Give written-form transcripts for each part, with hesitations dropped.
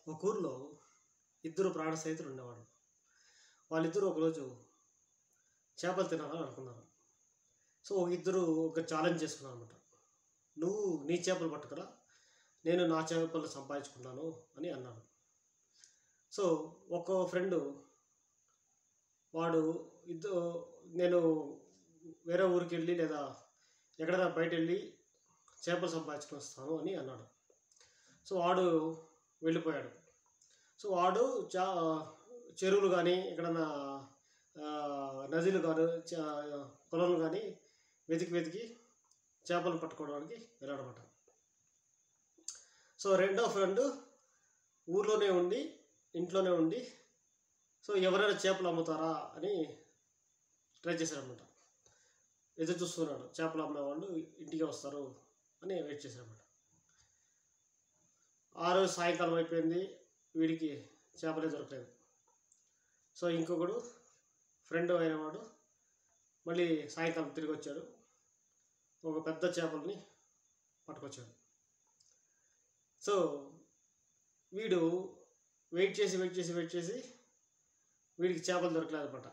ఒక ఊర్లో ఇద్దరు ప్రాణ స్నేహితులు ఉండేవాళ్ళు. వాళ్ళిద్దరూ ఒకరోజు చేపలు తినాలని అనుకున్నారు. సో ఇద్దరు ఒక ఛాలెంజ్ చేసుకున్నారు అనమాట. నువ్వు నీ చేపలు పట్టుకురా, నేను నా చేపలు సంపాదించుకున్నాను అని అన్నాడు. సో ఒక ఫ్రెండు వాడు ఇద్దరు నేను వేరే ఊరికి వెళ్ళి లేదా ఎక్కడైనా బయట వెళ్ళి చేపలు సంపాదించుకొని వస్తాను అని అన్నాడు. సో వాడు వెళ్ళిపోయాడు. సో వాడు చెరువులు కానీ ఎక్కడన్నా నదులు కానీ పొలాలు కానీ వెతికి చేపలు పట్టుకోవడానికి వెళ్ళాడనమాట. సో రెండో ఫ్రెండ్ ఇంట్లోనే ఉండి సో ఎవరైనా చేపలు అమ్ముతారా అని ట్రై చేశాడనమాట. ఎదురు చూస్తున్నాడు, చేపలు అమ్మేవాళ్ళు ఇంటికి వస్తారు అని వెయిట్ చేశాడనమాట. ఆ రోజు సాయంకాలం అయిపోయింది, వీడికి చేపలే దొరకలేదు. సో ఇంకొకడు ఫ్రెండ్ అయినవాడు మళ్ళీ సాయంకాలం తిరిగి వచ్చాడు, ఒక పెద్ద చేపల్ని పట్టుకొచ్చాడు. సో వీడు వెయిట్ చేసి వీడికి చేపలు దొరకలేదు అనమాట.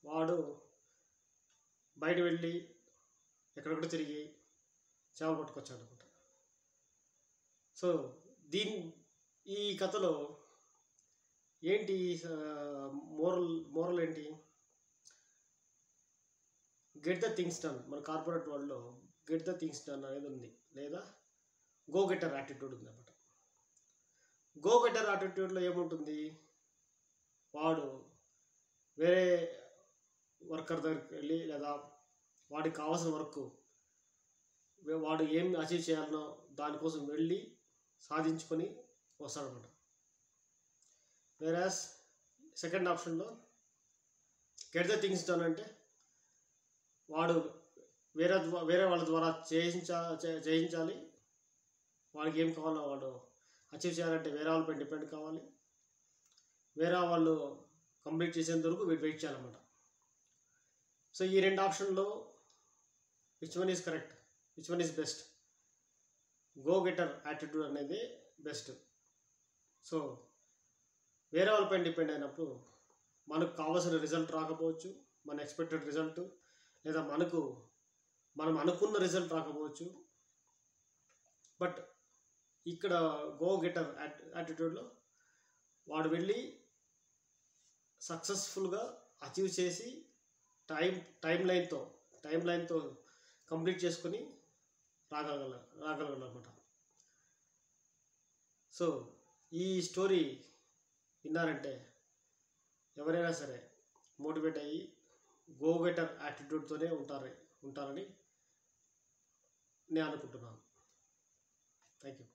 వాడు బయట వెళ్ళి ఎక్కడెక్కడ తిరిగి చేపలు పట్టుకొచ్చాడు అనమాట. సో ఈ కథలో ఏంటి మోరల్ ఏంటి? Get the things done. మన కార్పొరేట్ వరల్డ్లో గెట్ ద థింగ్స్ డన్ అనేది ఉంది, లేదా గో గెటర్ యాటిట్యూడ్ ఉంది అన్నమాట. గో గెటర్ యాటిట్యూడ్లో ఏముంటుంది? వాడు వేరే వర్కర్ దగ్గరికి వెళ్ళి లేదా వాడికి కావాల్సిన వర్క్ వాడు ఏం అచీవ్ చేయాలనో దానికోసం వెళ్ళి సాధించుకొని వస్తాడనమాట. వేరాస్ సెకండ్ ఆప్షన్లో గెట్ ద థింగ్స్ డన్ అంటే వాడు వేరే వాళ్ళ ద్వారా చేయించాలి. వాడికి ఏం కావాలో వాడు అచీవ్ చేయాలంటే వేరే వాళ్ళపై డిపెండ్ కావాలి. వేరే వాళ్ళు కంప్లీట్ చేసేంత వరకు వెయిట్ చేయాలన్నమాట. సో ఈ రెండు ఆప్షన్లో which one is correct, which one is best? Go getter attitude అనేది బెస్ట్. సో వేరే వాళ్ళపైన డిపెండ్ అయినప్పుడు మనకు కావాల్సిన రిజల్ట్ రాకపోవచ్చు, మన ఎక్స్పెక్టెడ్ రిజల్ట్, లేదా మనం అనుకున్న రిజల్ట్ రాకపోవచ్చు. బట్ ఇక్కడ గో గెటర్ యాటిట్యూడ్లో వాడు వెళ్ళి సక్సెస్ఫుల్గా అచీవ్ చేసి టైం లైన్తో కంప్లీట్ చేసుకొని రాగలగలనమాట. సో ఈ స్టోరీ విన్నారంటే ఎవరైనా సరే మోటివేట్ అయ్యి గో గెటర్ యాటిట్యూడ్తోనే ఉంటారని నేను అనుకుంటున్నాను. Thank you.